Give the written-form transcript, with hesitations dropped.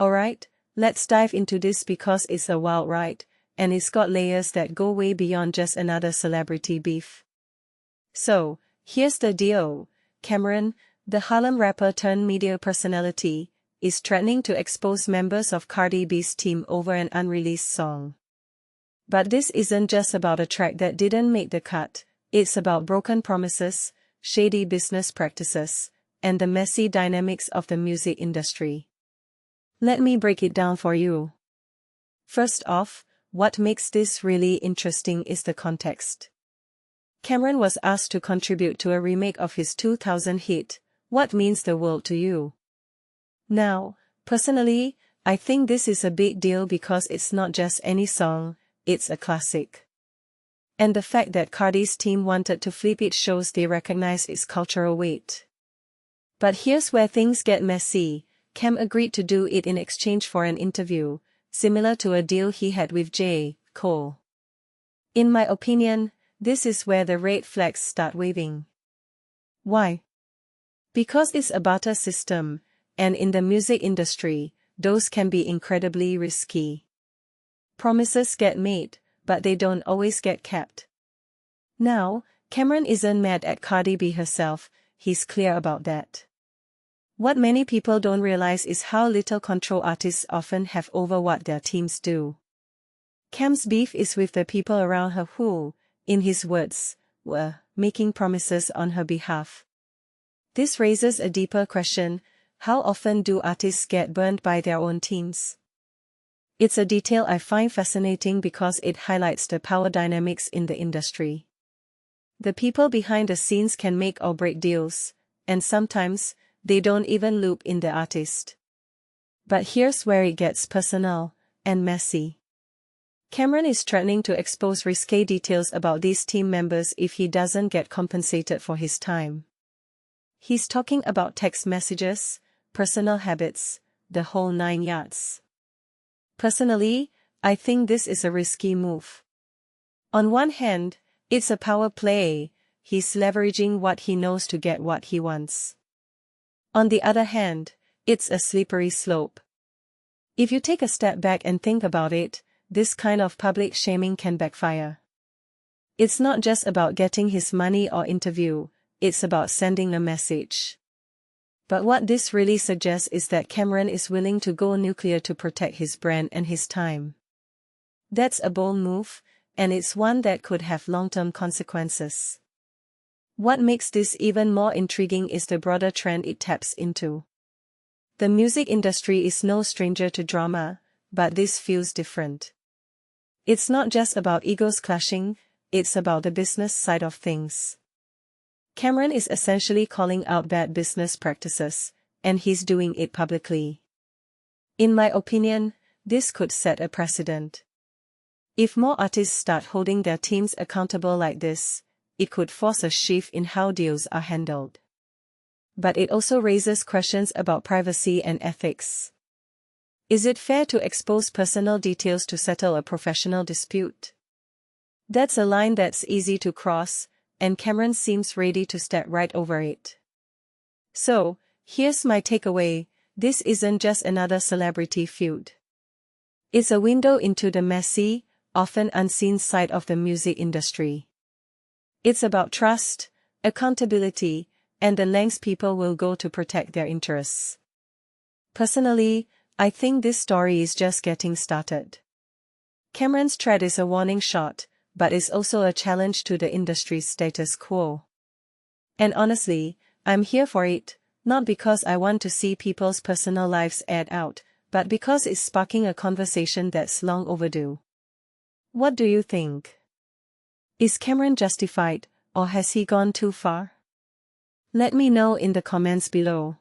Alright, let's dive into this because it's a wild ride, and it's got layers that go way beyond just another celebrity beef. So, here's the deal. Cameron, the Harlem rapper turned media personality, is threatening to expose members of Cardi B's team over an unreleased song. But this isn't just about a track that didn't make the cut, it's about broken promises, shady business practices, and the messy dynamics of the music industry. Let me break it down for you. First off, what makes this really interesting is the context. Cameron was asked to contribute to a remake of his 2000 hit, What Means the World to You. Now, personally, I think this is a big deal because it's not just any song, it's a classic. And the fact that Cardi's team wanted to flip it shows they recognize its cultural weight. But here's where things get messy. Cam agreed to do it in exchange for an interview, similar to a deal he had with J. Cole. In my opinion, this is where the red flags start waving. Why? Because it's a barter system, and in the music industry, those can be incredibly risky. Promises get made, but they don't always get kept. Now, Cameron isn't mad at Cardi B herself, he's clear about that. What many people don't realize is how little control artists often have over what their teams do. Cam's beef is with the people around her who, in his words, were making promises on her behalf. This raises a deeper question: how often do artists get burned by their own teams? It's a detail I find fascinating because it highlights the power dynamics in the industry. The people behind the scenes can make or break deals, and sometimes, they don't even loop in the artist. But here's where it gets personal and messy. Cameron is threatening to expose risque details about these team members if he doesn't get compensated for his time. He's talking about text messages, personal habits, the whole 9 yards. Personally, I think this is a risky move. On one hand, it's a power play, he's leveraging what he knows to get what he wants. On the other hand, it's a slippery slope. If you take a step back and think about it, this kind of public shaming can backfire. It's not just about getting his money or interview, it's about sending a message. But what this really suggests is that Cameron is willing to go nuclear to protect his brand and his time. That's a bold move, and it's one that could have long-term consequences. What makes this even more intriguing is the broader trend it taps into. The music industry is no stranger to drama, but this feels different. It's not just about egos clashing, it's about the business side of things. Cameron is essentially calling out bad business practices, and he's doing it publicly. In my opinion, this could set a precedent. If more artists start holding their teams accountable like this, it could force a shift in how deals are handled. But it also raises questions about privacy and ethics. Is it fair to expose personal details to settle a professional dispute? That's a line that's easy to cross, and Cameron seems ready to step right over it. So, here's my takeaway: this isn't just another celebrity feud. It's a window into the messy, often unseen side of the music industry. It's about trust, accountability, and the lengths people will go to protect their interests. Personally, I think this story is just getting started. Cameron's threat is a warning shot, but is also a challenge to the industry's status quo. And honestly, I'm here for it, not because I want to see people's personal lives aired out, but because it's sparking a conversation that's long overdue. What do you think? Is Cameron justified, or has he gone too far? Let me know in the comments below.